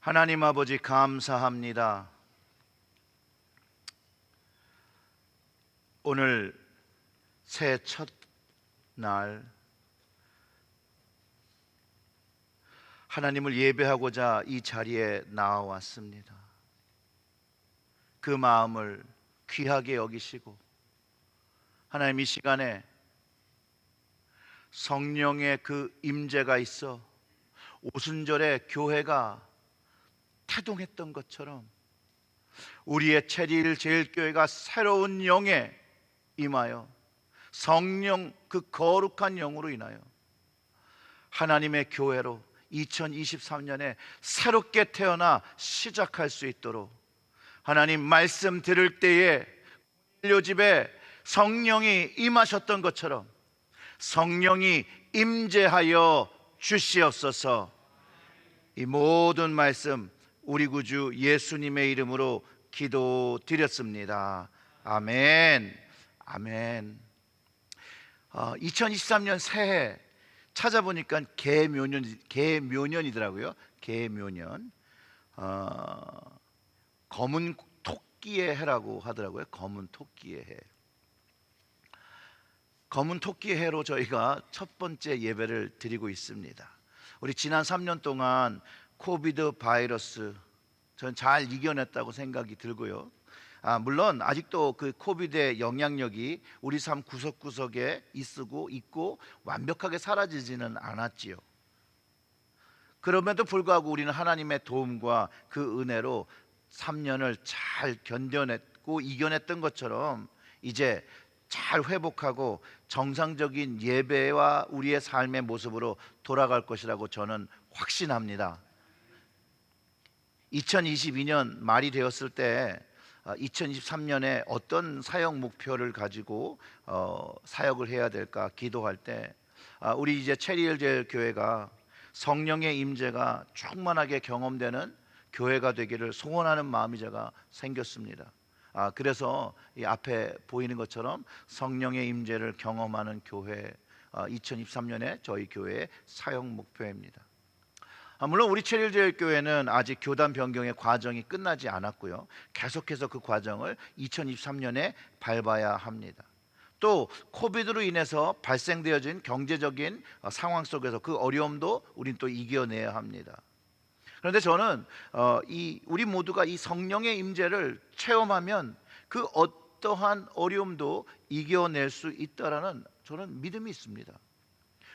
하나님 아버지 감사합니다. 오늘 새해 첫날 하나님을 예배하고자 이 자리에 나와왔습니다. 그 마음을 귀하게 여기시고 하나님 이 시간에 성령의 그 임재가 있어 오순절에 교회가 태동했던 것처럼 우리의 체리힐 제일교회가 새로운 영에 임하여 성령 그 거룩한 영으로 인하여 하나님의 교회로 2023년에 새롭게 태어나 시작할 수 있도록 하나님 말씀 들을 때에 고넬료 집에 성령이 임하셨던 것처럼 성령이 임재하여 주시옵소서. 이 모든 말씀 우리 구주 예수님의 이름으로 기도드렸습니다. 아멘. 아멘. 2023년 새해 찾아보니까 개묘년이더라고요. 개묘년. 검은 토끼의 해라고 하더라고요. 검은 토끼의 해. 검은 토끼의 해로 저희가 첫 번째 예배를 드리고 있습니다. 우리 지난 3년 동안 코비드 바이러스 저는 잘 이겨냈다고 생각이 들고요. 물론 아직도 그 코비드의 영향력이 우리 삶 구석구석에 있고 완벽하게 사라지지는 않았지요. 그럼에도 불구하고 우리는 하나님의 도움과 그 은혜로 3년을 잘 견뎌냈고 이겨냈던 것처럼 이제 잘 회복하고 정상적인 예배와 우리의 삶의 모습으로 돌아갈 것이라고 저는 확신합니다. 2022년 말이 되었을 때 2023년에 어떤 사역 목표를 가지고 사역을 해야 될까 기도할 때 우리 이제 체리힐 제일교회가 성령의 임재가 충만하게 경험되는 교회가 되기를 소원하는 마음이 제가 생겼습니다. 그래서 이 앞에 보이는 것처럼 성령의 임재를 경험하는 교회 2023년에 저희 교회의 사역 목표입니다. 물론 우리 체리힐 제일교회는 아직 교단 변경의 과정이 끝나지 않았고요. 계속해서 그 과정을 2023년에 밟아야 합니다. 또 코비드로 인해서 발생되어진 경제적인 상황 속에서 그 어려움도 우린 또 이겨내야 합니다. 그런데 저는 우리 모두가 이 성령의 임재를 체험하면 그 어떠한 어려움도 이겨낼 수 있다라는 저는 믿음이 있습니다.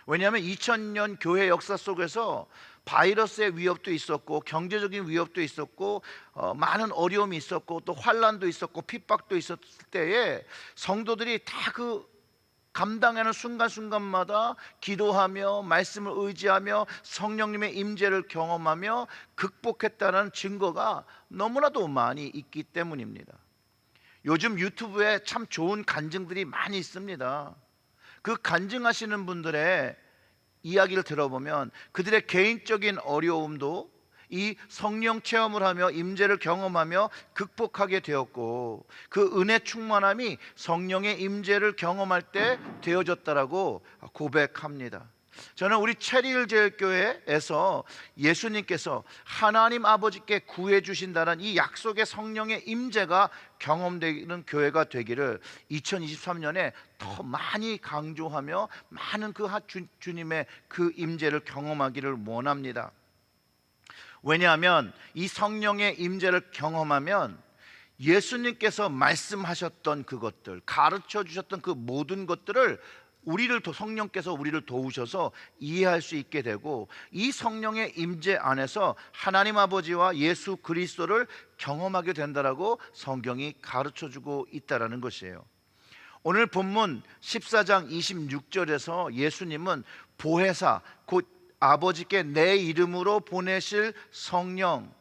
왜냐하면 2000년 교회 역사 속에서 바이러스의 위협도 있었고 경제적인 위협도 있었고 많은 어려움이 있었고 또 환난도 있었고 핍박도 있었을 때에 성도들이 다 그 감당하는 순간순간마다 기도하며 말씀을 의지하며 성령님의 임재를 경험하며 극복했다는 증거가 너무나도 많이 있기 때문입니다. 요즘 유튜브에 참 좋은 간증들이 많이 있습니다. 그 간증하시는 분들의 이야기를 들어보면 그들의 개인적인 어려움도 이 성령 체험을 하며 임재를 경험하며 극복하게 되었고 그 은혜 충만함이 성령의 임재를 경험할 때 되어졌다라고 고백합니다. 저는 우리 체리힐 제일교회에서 예수님께서 하나님 아버지께 구해 주신다는 이 약속의 성령의 임재가 경험되는 교회가 되기를 2023년에 더 많이 강조하며 많은 그 주님의 그 임재를 경험하기를 원합니다. 왜냐하면 이 성령의 임재를 경험하면 예수님께서 말씀하셨던 그것들, 가르쳐 주셨던 그 모든 것들을 성령께서 우리를 도우셔서 이해할 수 있게 되고 이 성령의 임재 안에서 하나님 아버지와 예수 그리스도를 경험하게 된다라고 성경이 가르쳐 주고 있다라는 것이에요. 오늘 본문 14장 26절에서 예수님은 보혜사 곧 아버지께 내 이름으로 보내실 성령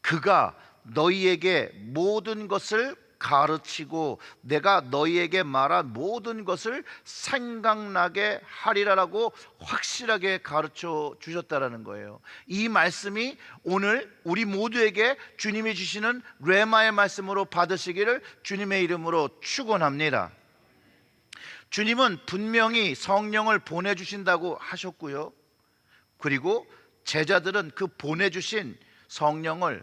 그가 너희에게 모든 것을 가르치고 내가 너희에게 말한 모든 것을 생각나게 하리라라고 확실하게 가르쳐 주셨다라는 거예요. 이 말씀이 오늘 우리 모두에게 주님이 주시는 레마의 말씀으로 받으시기를 주님의 이름으로 축원합니다. 주님은 분명히 성령을 보내주신다고 하셨고요. 그리고 제자들은 그 보내주신 성령의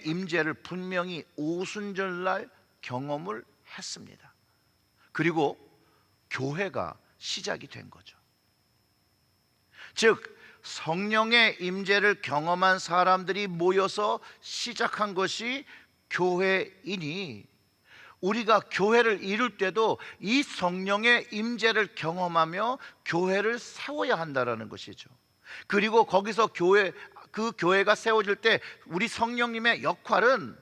임재를 분명히 오순절날 경험을 했습니다. 그리고 교회가 시작이 된 거죠. 즉 성령의 임재를 경험한 사람들이 모여서 시작한 것이 교회이니, 우리가 교회를 이룰 때도 이 성령의 임재를 경험하며 교회를 세워야 한다는 것이죠. 그리고 거기서 그 교회가 세워질 때 우리 성령님의 역할은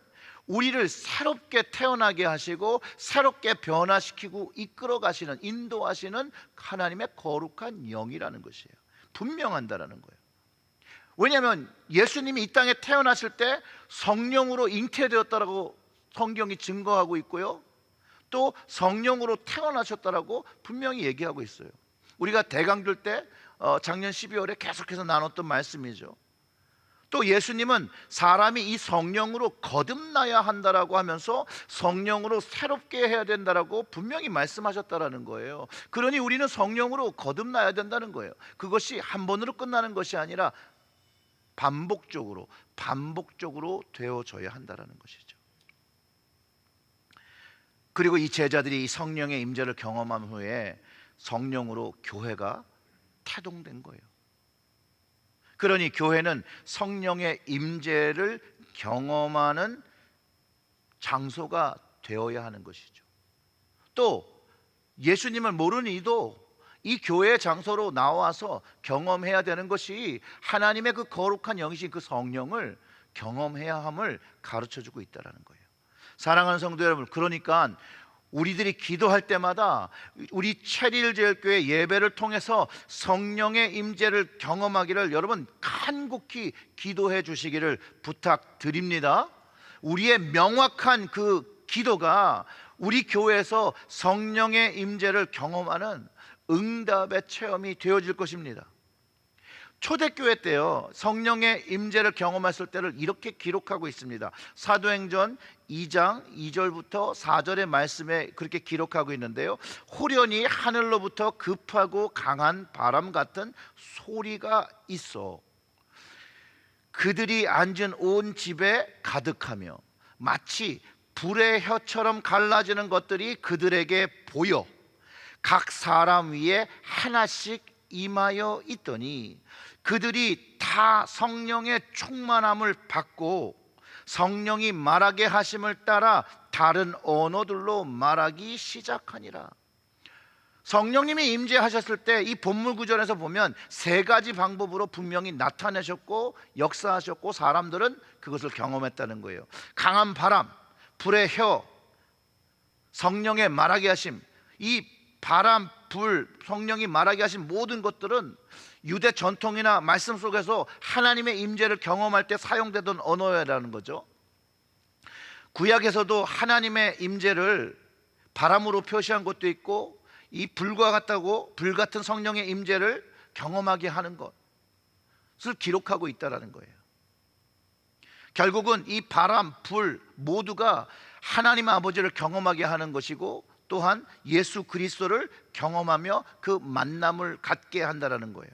우리를 새롭게 태어나게 하시고 새롭게 변화시키고 이끌어 가시는, 인도하시는 하나님의 거룩한 영이라는 것이에요. 분명한다라는 거예요. 왜냐하면 예수님이 이 땅에 태어나실 때 성령으로 잉태되었다라고 성경이 증거하고 있고요, 또 성령으로 태어나셨다라고 분명히 얘기하고 있어요. 우리가 대강절 때 작년 12월에 계속해서 나눴던 말씀이죠. 또 예수님은 사람이 이 성령으로 거듭나야 한다라고 하면서 성령으로 새롭게 해야 된다라고 분명히 말씀하셨다라는 거예요. 그러니 우리는 성령으로 거듭나야 된다는 거예요. 그것이 한 번으로 끝나는 것이 아니라 반복적으로 되어져야 한다라는 것이죠. 그리고 이 제자들이 이 성령의 임재를 경험한 후에 성령으로 교회가 태동된 거예요. 그러니 교회는 성령의 임재를 경험하는 장소가 되어야 하는 것이죠. 또 예수님을 모르는 이도 이 교회의 장소로 나와서 경험해야 되는 것이 하나님의 그 거룩한 영이신 그 성령을 경험해야 함을 가르쳐주고 있다는 거예요. 사랑하는 성도 여러분, 그러니까 우리들이 기도할 때마다 우리 체리일제일교회 예배를 통해서 성령의 임재를 경험하기를 여러분 간곡히 기도해 주시기를 부탁드립니다. 우리의 명확한 그 기도가 우리 교회에서 성령의 임재를 경험하는 응답의 체험이 되어질 것입니다. 초대교회 때요, 성령의 임재를 경험했을 때를 이렇게 기록하고 있습니다. 사도행전 2장 2절부터 4절의 말씀에 그렇게 기록하고 있는데요, 호련히 하늘로부터 급하고 강한 바람 같은 소리가 있어 그들이 앉은 온 집에 가득하며 마치 불의 혀처럼 갈라지는 것들이 그들에게 보여 각 사람 위에 하나씩 임하여 있더니 그들이 다 성령의 충만함을 받고 성령이 말하게 하심을 따라 다른 언어들로 말하기 시작하니라. 성령님이 임재하셨을 때 이 본문 구절에서 보면 세 가지 방법으로 분명히 나타내셨고 역사하셨고 사람들은 그것을 경험했다는 거예요. 강한 바람, 불의 혀, 성령의 말하게 하심. 이 바람, 불, 성령이 말하게 하신 모든 것들은 유대 전통이나 말씀 속에서 하나님의 임재를 경험할 때 사용되던 언어라는 거죠. 구약에서도 하나님의 임재를 바람으로 표시한 것도 있고 이 불과 같다고 불 같은 성령의 임재를 경험하게 하는 것을 기록하고 있다는 거예요. 결국은 이 바람, 불 모두가 하나님 아버지를 경험하게 하는 것이고 또한 예수 그리스도를 경험하며 그 만남을 갖게 한다는 거예요.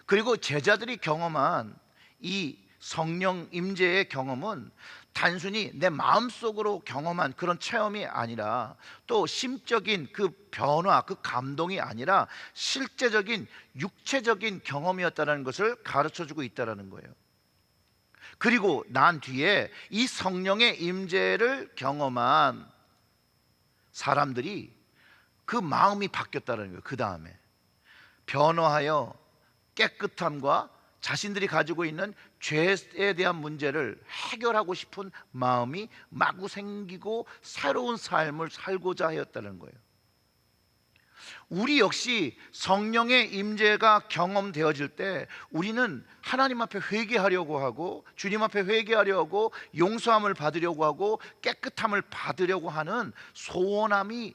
그리고 제자들이 경험한 이 성령 임재의 경험은 단순히 내 마음속으로 경험한 그런 체험이 아니라 또 심적인 그 변화, 그 감동이 아니라 실제적인 육체적인 경험이었다는 것을 가르쳐주고 있다는 거예요. 그리고 난 뒤에 이 성령의 임재를 경험한 사람들이 그 마음이 바뀌었다는 거예요. 그 다음에 변화하여 깨끗함과 자신들이 가지고 있는 죄에 대한 문제를 해결하고 싶은 마음이 마구 생기고 새로운 삶을 살고자 하였다는 거예요. 우리 역시 성령의 임재가 경험되어질 때 우리는 하나님 앞에 회개하려고 하고 주님 앞에 회개하려고 하고 용서함을 받으려고 하고 깨끗함을 받으려고 하는 소원함이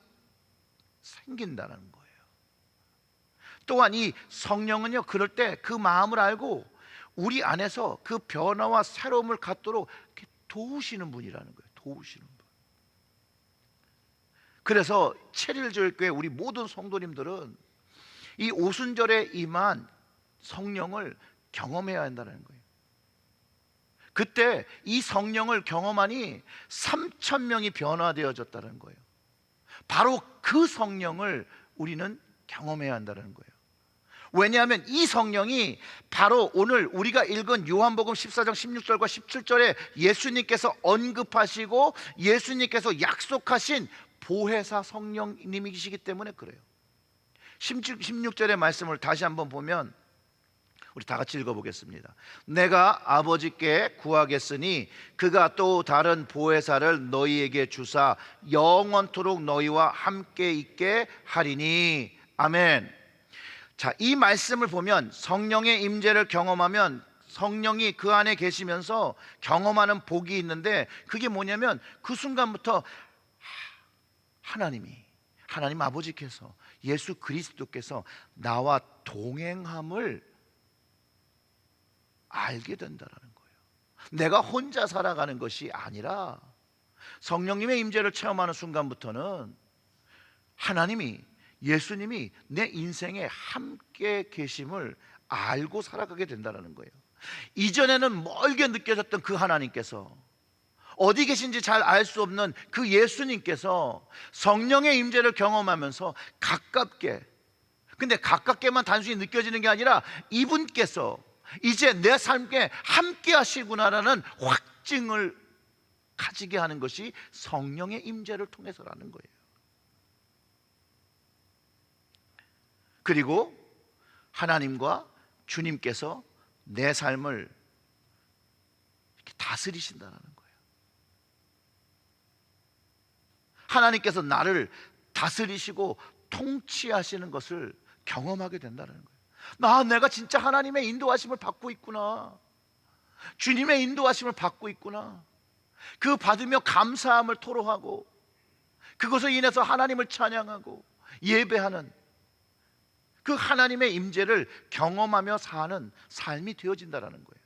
생긴다는 거예요. 또한 이 성령은요, 그럴 때 그 마음을 알고 우리 안에서 그 변화와 새로움을 갖도록 도우시는 분이라는 거예요. 도우시는 분. 그래서 체리일교회 우리 모든 성도님들은 이 오순절에 임한 성령을 경험해야 한다는 거예요. 그때 이 성령을 경험하니 3천 명이 변화되어졌다는 거예요. 바로 그 성령을 우리는 경험해야 한다는 거예요. 왜냐하면 이 성령이 바로 오늘 우리가 읽은 요한복음 14장 16절과 17절에 예수님께서 언급하시고 예수님께서 약속하신 보혜사 성령님이시기 때문에 그래요. 16절의 말씀을 다시 한번 보면 우리 다 같이 읽어보겠습니다. 내가 아버지께 구하겠으니 그가 또 다른 보혜사를 너희에게 주사 영원토록 너희와 함께 있게 하리니. 아멘. 자, 이 말씀을 보면 성령의 임재를 경험하면 성령이 그 안에 계시면서 경험하는 복이 있는데, 그게 뭐냐면 그 순간부터 하나님 아버지께서, 예수 그리스도께서 나와 동행함을 알게 된다는 거예요. 내가 혼자 살아가는 것이 아니라 성령님의 임재를 체험하는 순간부터는 예수님이 내 인생에 함께 계심을 알고 살아가게 된다는 거예요. 이전에는 멀게 느껴졌던 그 하나님께서, 어디 계신지 잘 알 수 없는 그 예수님께서 성령의 임재를 경험하면서 근데 가깝게만 단순히 느껴지는 게 아니라 이분께서 이제 내 삶에 함께 하시구나라는 확증을 가지게 하는 것이 성령의 임재를 통해서라는 거예요. 그리고 하나님과 주님께서 내 삶을 이렇게 다스리신다는 거예요. 하나님께서 나를 다스리시고 통치하시는 것을 경험하게 된다는 거예요. 내가 진짜 하나님의 인도하심을 받고 있구나, 주님의 인도하심을 받고 있구나. 그 받으며 감사함을 토로하고 그것으로 인해서 하나님을 찬양하고 예배하는 그 하나님의 임재를 경험하며 사는 삶이 되어진다는 거예요.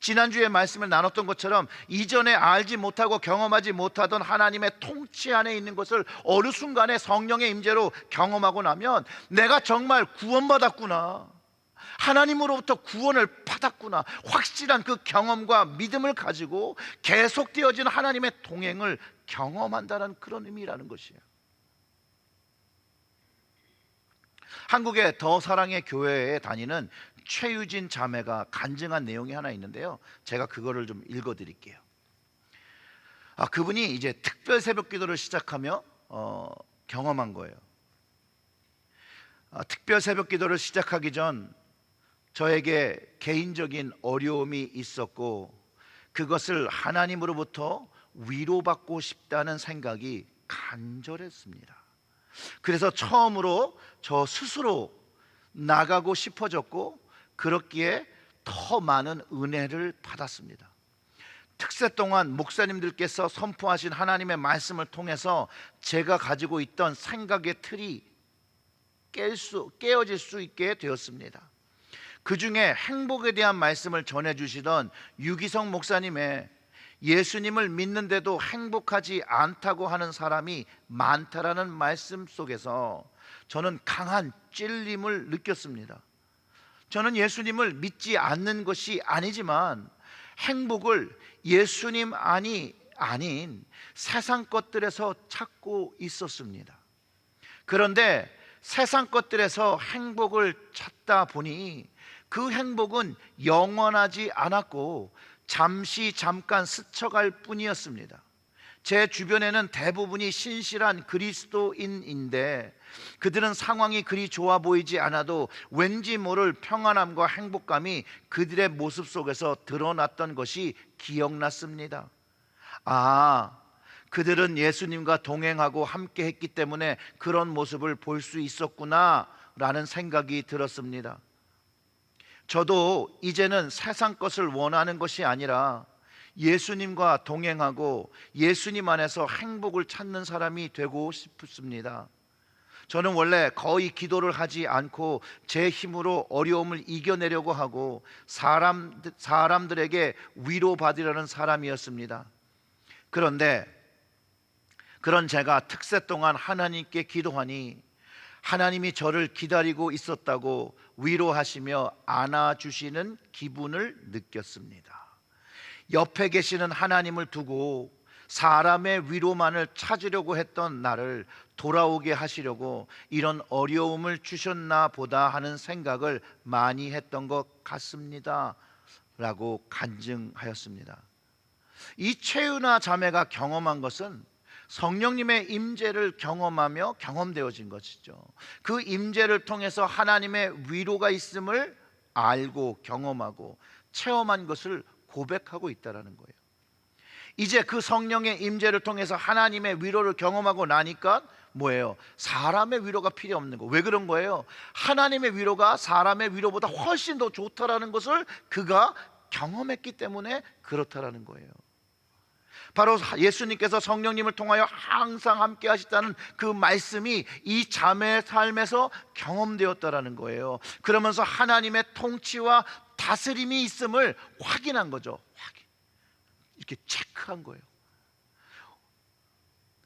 지난주에 말씀을 나눴던 것처럼 이전에 알지 못하고 경험하지 못하던 하나님의 통치 안에 있는 것을 어느 순간에 성령의 임재로 경험하고 나면 내가 정말 구원받았구나, 하나님으로부터 구원을 받았구나, 확실한 그 경험과 믿음을 가지고 계속되어지는 하나님의 동행을 경험한다는 그런 의미라는 것이에요. 한국의 더 사랑의 교회에 다니는 최유진 자매가 간증한 내용이 하나 있는데요, 제가 그거를 좀 읽어드릴게요. 그분이 이제 특별 새벽 기도를 시작하며 경험한 거예요. 특별 새벽 기도를 시작하기 전 저에게 개인적인 어려움이 있었고 그것을 하나님으로부터 위로받고 싶다는 생각이 간절했습니다. 그래서 처음으로 저 스스로 나가고 싶어졌고 그렇기에 더 많은 은혜를 받았습니다. 특세 동안 목사님들께서 선포하신 하나님의 말씀을 통해서 제가 가지고 있던 생각의 틀이 깨어질 수 있게 되었습니다. 그 중에 행복에 대한 말씀을 전해주시던 유기성 목사님의 예수님을 믿는데도 행복하지 않다고 하는 사람이 많다라는 말씀 속에서 저는 강한 찔림을 느꼈습니다. 저는 예수님을 믿지 않는 것이 아니지만 행복을 예수님 아닌 세상 것들에서 찾고 있었습니다. 그런데 세상 것들에서 행복을 찾다 보니 그 행복은 영원하지 않았고 잠깐 스쳐갈 뿐이었습니다. 제 주변에는 대부분이 신실한 그리스도인인데 그들은 상황이 그리 좋아 보이지 않아도 왠지 모를 평안함과 행복감이 그들의 모습 속에서 드러났던 것이 기억났습니다. 그들은 예수님과 동행하고 함께 했기 때문에 그런 모습을 볼 수 있었구나 라는 생각이 들었습니다. 저도 이제는 세상 것을 원하는 것이 아니라 예수님과 동행하고 예수님 안에서 행복을 찾는 사람이 되고 싶습니다. 저는 원래 거의 기도를 하지 않고 제 힘으로 어려움을 이겨내려고 하고 사람들에게 위로받으려는 사람이었습니다. 그런데 그런 제가 특세 동안 하나님께 기도하니 하나님이 저를 기다리고 있었다고 위로하시며 안아주시는 기분을 느꼈습니다. 옆에 계시는 하나님을 두고 사람의 위로만을 찾으려고 했던 나를 돌아오게 하시려고 이런 어려움을 주셨나 보다 하는 생각을 많이 했던 것 같습니다 라고 간증하였습니다. 이 최은아 자매가 경험한 것은 성령님의 임재를 경험하며 경험되어진 것이죠. 그 임재를 통해서 하나님의 위로가 있음을 알고 경험하고 체험한 것을 고백하고 있다는 거예요. 이제 그 성령의 임재를 통해서 하나님의 위로를 경험하고 나니까 뭐예요? 사람의 위로가 필요 없는 거. 왜 그런 거예요? 하나님의 위로가 사람의 위로보다 훨씬 더 좋다라는 것을 그가 경험했기 때문에 그렇다라는 거예요. 바로 예수님께서 성령님을 통하여 항상 함께 하시다는 그 말씀이 이 자매의 삶에서 경험되었다라는 거예요. 그러면서 하나님의 통치와 다스림이 있음을 확인한 거죠. 이렇게 체크한 거예요.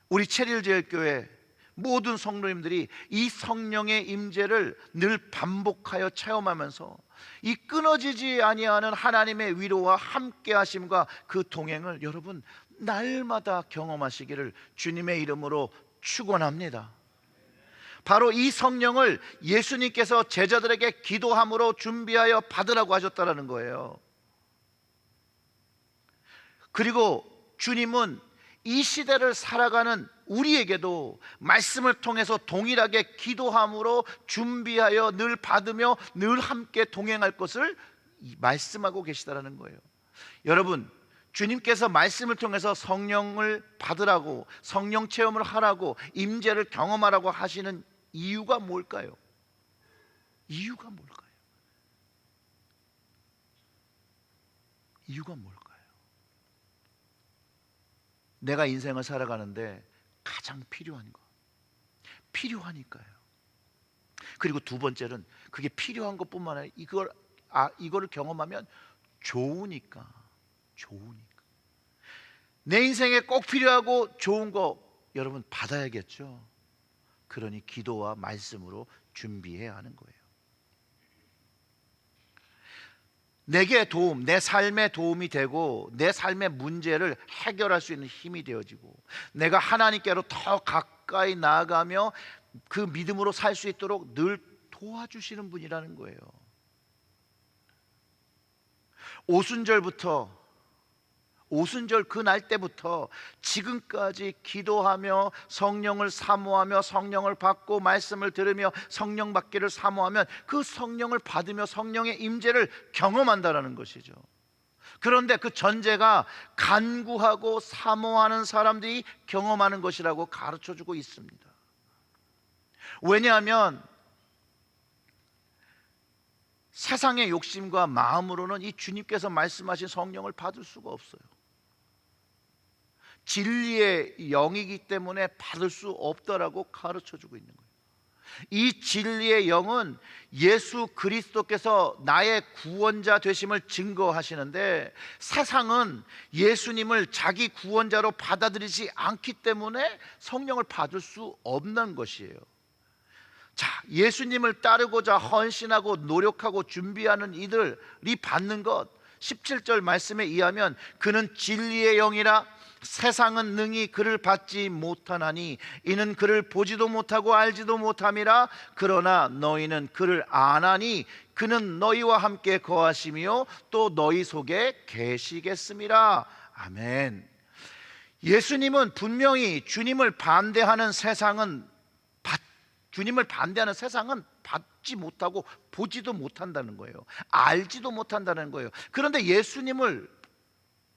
우리 체리힐제일교회 모든 성도님들이 이 성령의 임재를 늘 반복하여 체험하면서 이 끊어지지 아니하는 하나님의 위로와 함께 하심과 그 동행을 여러분 날마다 경험하시기를 주님의 이름으로 축원합니다. 바로 이 성령을 예수님께서 제자들에게 기도함으로 준비하여 받으라고 하셨다는 거예요. 그리고 주님은 이 시대를 살아가는 우리에게도 말씀을 통해서 동일하게 기도함으로 준비하여 늘 받으며 늘 함께 동행할 것을 말씀하고 계시다는 거예요. 여러분, 주님께서 말씀을 통해서 성령을 받으라고, 성령 체험을 하라고, 임재를 경험하라고 하시는 이유가 뭘까요? 이유가 뭘까요? 이유가 뭘까요? 내가 인생을 살아가는데 가장 필요한 거, 필요하니까요. 그리고 두 번째는 그게 필요한 것뿐만 아니라 이거를 경험하면 좋으니까. 내 인생에 꼭 필요하고 좋은 거 여러분 받아야겠죠. 그러니 기도와 말씀으로 준비해야 하는 거예요. 내게 도움, 내 삶에 도움이 되고 내 삶의 문제를 해결할 수 있는 힘이 되어지고 내가 하나님께로 더 가까이 나아가며 그 믿음으로 살 수 있도록 늘 도와주시는 분이라는 거예요. 오순절 그 날 때부터 지금까지 기도하며 성령을 사모하며 성령을 받고 말씀을 들으며 성령 받기를 사모하면 그 성령을 받으며 성령의 임재를 경험한다라는 것이죠. 그런데 그 전제가 간구하고 사모하는 사람들이 경험하는 것이라고 가르쳐주고 있습니다. 왜냐하면 세상의 욕심과 마음으로는 이 주님께서 말씀하신 성령을 받을 수가 없어요. 진리의 영이기 때문에 받을 수 없다라고 가르쳐주고 있는 거예요. 이 진리의 영은 예수 그리스도께서 나의 구원자 되심을 증거하시는데 세상은 예수님을 자기 구원자로 받아들이지 않기 때문에 성령을 받을 수 없는 것이에요. 자, 예수님을 따르고자 헌신하고 노력하고 준비하는 이들이 받는 것, 17절 말씀에 의하면 그는 진리의 영이라 세상은 능히 그를 받지 못하나니 이는 그를 보지도 못하고 알지도 못함이라. 그러나 너희는 그를 아나니 그는 너희와 함께 거하시며 또 너희 속에 계시겠음이라. 아멘. 예수님은 분명히 주님을 반대하는 세상은 받지 못하고 보지도 못한다는 거예요. 알지도 못한다는 거예요. 그런데 예수님을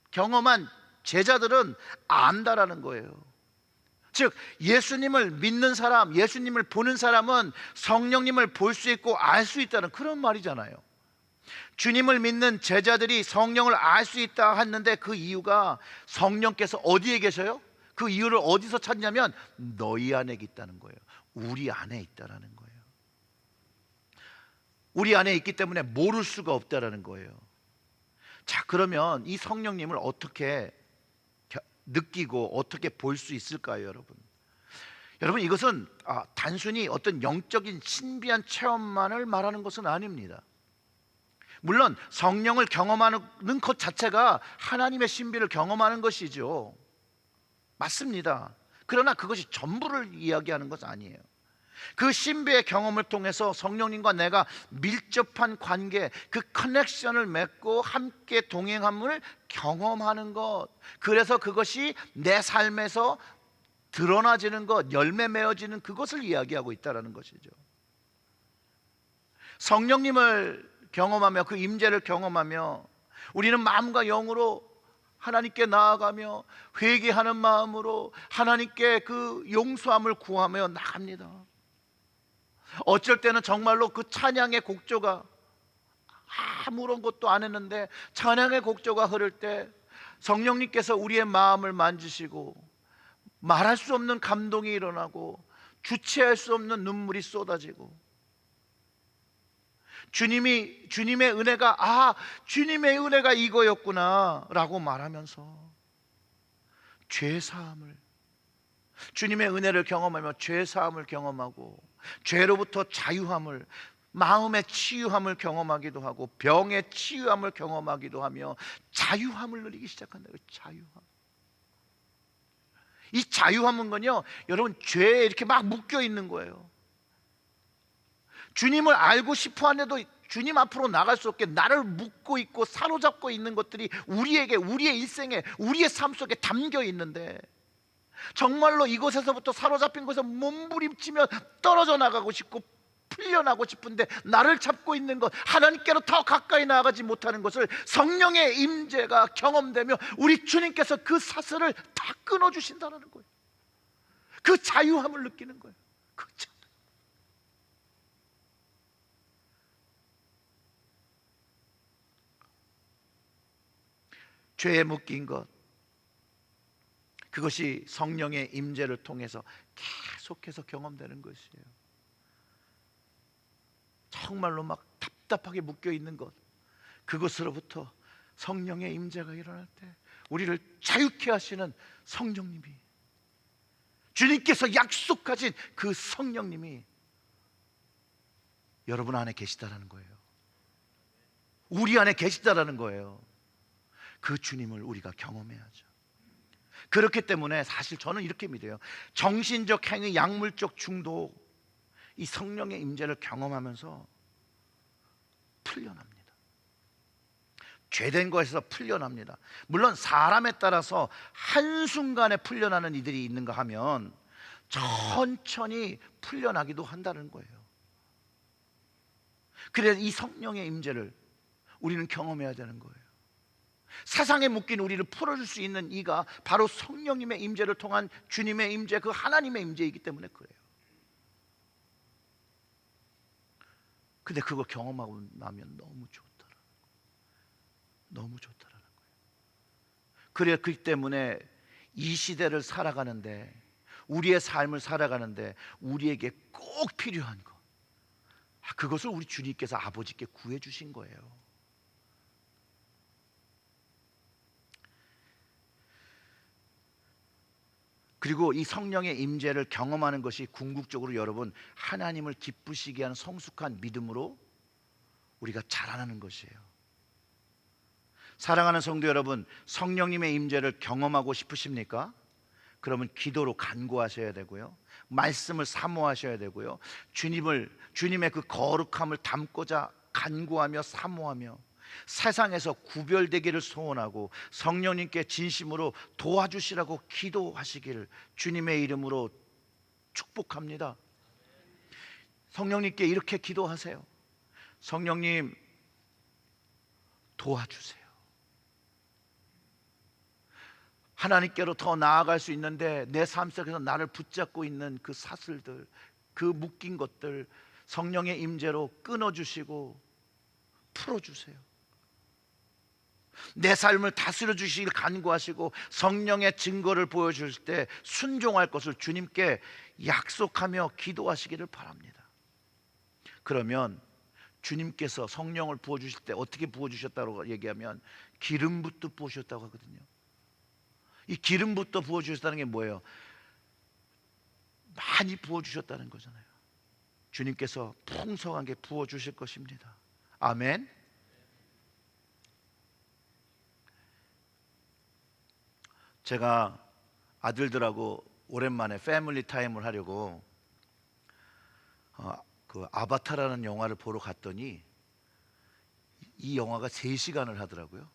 경험한 제자들은 안다라는 거예요. 즉 예수님을 믿는 사람, 예수님을 보는 사람은 성령님을 볼 수 있고 알 수 있다는 그런 말이잖아요. 주님을 믿는 제자들이 성령을 알 수 있다 했는데 그 이유가 성령께서 어디에 계셔요? 그 이유를 어디서 찾냐면 너희 안에 있다는 거예요. 우리 안에 있다라는 거예요. 우리 안에 있기 때문에 모를 수가 없다라는 거예요. 자, 그러면 이 성령님을 어떻게 느끼고 어떻게 볼 수 있을까요, 여러분? 여러분, 이것은 단순히 어떤 영적인 신비한 체험만을 말하는 것은 아닙니다. 물론 성령을 경험하는 것 자체가 하나님의 신비를 경험하는 것이죠. 맞습니다. 그러나 그것이 전부를 이야기하는 것은 아니에요. 그 신비의 경험을 통해서 성령님과 내가 밀접한 관계, 그 커넥션을 맺고 함께 동행함을 경험하는 것, 그래서 그것이 내 삶에서 드러나지는 것, 열매 맺어지는 그것을 이야기하고 있다는 것이죠. 성령님을 경험하며 그 임재를 경험하며 우리는 마음과 영으로 하나님께 나아가며 회개하는 마음으로 하나님께 그 용서함을 구하며 나갑니다. 어쩔 때는 정말로 그 찬양의 곡조가 아무런 것도 안 했는데 찬양의 곡조가 흐를 때 성령님께서 우리의 마음을 만지시고 말할 수 없는 감동이 일어나고 주체할 수 없는 눈물이 쏟아지고 주님의 은혜가 주님의 은혜가 이거였구나 라고 말하면서 죄사함을, 주님의 은혜를 경험하며 죄사함을 경험하고 죄로부터 자유함을, 마음의 치유함을 경험하기도 하고 병의 치유함을 경험하기도 하며 자유함을 누리기 시작한다. 자유함. 이 자유함은요, 여러분 죄에 이렇게 막 묶여 있는 거예요. 주님을 알고 싶어 하는데도 주님 앞으로 나갈 수 없게 나를 묶고 있고 사로잡고 있는 것들이 우리에게, 우리의 일생에, 우리의 삶 속에 담겨 있는데 정말로 이곳에서부터 사로잡힌 것에서 몸부림치며 떨어져 나가고 싶고 풀려나고 싶은데 나를 잡고 있는 것, 하나님께로 더 가까이 나아가지 못하는 것을 성령의 임재가 경험되며 우리 주님께서 그 사슬을 다 끊어주신다는 거예요. 그 자유함을 느끼는 거예요. 그 죄에 묶인 것, 그것이 성령의 임재를 통해서 계속해서 경험되는 것이에요. 정말로 막 답답하게 묶여 있는 것, 그것으로부터 성령의 임재가 일어날 때 우리를 자유케 하시는 성령님이, 주님께서 약속하신 그 성령님이 여러분 안에 계시다라는 거예요. 우리 안에 계시다라는 거예요. 그 주님을 우리가 경험해야죠. 그렇기 때문에 사실 저는 이렇게 믿어요. 정신적 행위, 약물적 중독, 이 성령의 임재를 경험하면서 풀려납니다. 죄된 것에서 풀려납니다. 물론 사람에 따라서 한순간에 풀려나는 이들이 있는가 하면 천천히 풀려나기도 한다는 거예요. 그래서 이 성령의 임재를 우리는 경험해야 되는 거예요. 세상에 묶인 우리를 풀어줄 수 있는 이가 바로 성령님의 임재를 통한 주님의 임재, 그 하나님의 임재이기 때문에 그래요. 근데 그거 경험하고 나면 너무 좋더라고요. 너무 좋더라는 거예요. 그래, 그 때문에 이 시대를 살아가는데, 우리의 삶을 살아가는데 우리에게 꼭 필요한 것, 그것을 우리 주님께서 아버지께 구해 주신 거예요. 그리고 이 성령의 임재를 경험하는 것이 궁극적으로 여러분 하나님을 기쁘시게 하는 성숙한 믿음으로 우리가 자라나는 것이에요. 사랑하는 성도 여러분, 성령님의 임재를 경험하고 싶으십니까? 그러면 기도로 간구하셔야 되고요, 말씀을 사모하셔야 되고요, 주님의 그 거룩함을 담고자 간구하며 사모하며 세상에서 구별되기를 소원하고 성령님께 진심으로 도와주시라고 기도하시기를 주님의 이름으로 축복합니다. 성령님께 이렇게 기도하세요. 성령님, 도와주세요. 하나님께로 더 나아갈 수 있는데 내 삶 속에서 나를 붙잡고 있는 그 사슬들, 그 묶인 것들 성령의 임재로 끊어주시고 풀어주세요. 내 삶을 다스려 주시길 간구하시고 성령의 증거를 보여주실 때 순종할 것을 주님께 약속하며 기도하시기를 바랍니다. 그러면 주님께서 성령을 부어주실 때 어떻게 부어주셨다고 얘기하면 기름부터 부으셨다고 하거든요. 이 기름부터 부어주셨다는 게 뭐예요? 많이 부어주셨다는 거잖아요. 주님께서 풍성하게 부어주실 것입니다. 아멘. 제가 아들들하고 오랜만에 패밀리 타임을 하려고 그 아바타라는 영화를 보러 갔더니 이 영화가 3시간을 하더라고요.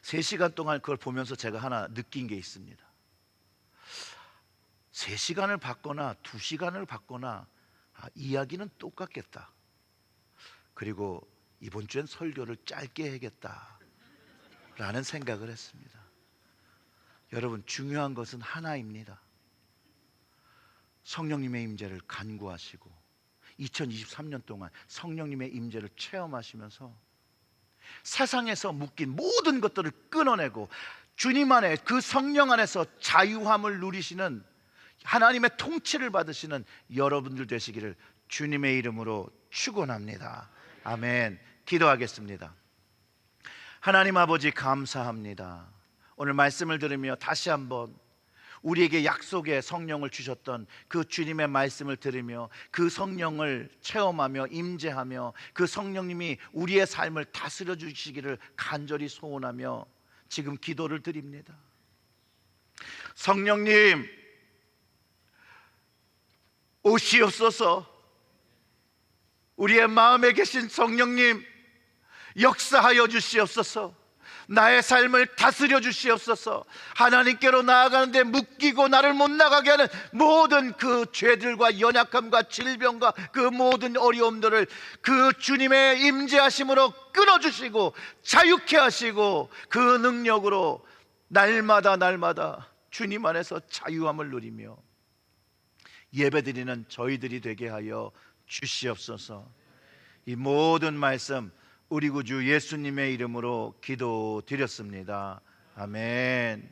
3시간 동안 그걸 보면서 제가 하나 느낀 게 있습니다. 3시간을 받거나 2시간을 받거나 이야기는 똑같겠다. 그리고 이번 주엔 설교를 짧게 해야겠다 라는 생각을 했습니다. 여러분, 중요한 것은 하나입니다. 성령님의 임재를 간구하시고 2023년 동안 성령님의 임재를 체험하시면서 세상에서 묶인 모든 것들을 끊어내고 주님 안에, 그 성령 안에서 자유함을 누리시는, 하나님의 통치를 받으시는 여러분들 되시기를 주님의 이름으로 축원합니다. 아멘. 기도하겠습니다. 하나님 아버지, 감사합니다. 오늘 말씀을 들으며 다시 한번 우리에게 약속의 성령을 주셨던 그 주님의 말씀을 들으며 그 성령을 체험하며 임재하며 그 성령님이 우리의 삶을 다스려 주시기를 간절히 소원하며 지금 기도를 드립니다. 성령님 오시옵소서. 우리의 마음에 계신 성령님 역사하여 주시옵소서. 나의 삶을 다스려 주시옵소서. 하나님께로 나아가는데 묶이고 나를 못 나가게 하는 모든 그 죄들과 연약함과 질병과 그 모든 어려움들을 그 주님의 임재하심으로 끊어주시고 자유케 하시고 그 능력으로 날마다 주님 안에서 자유함을 누리며 예배드리는 저희들이 되게 하여 주시옵소서. 이 모든 말씀 우리 구주 예수님의 이름으로 기도드렸습니다. 아멘.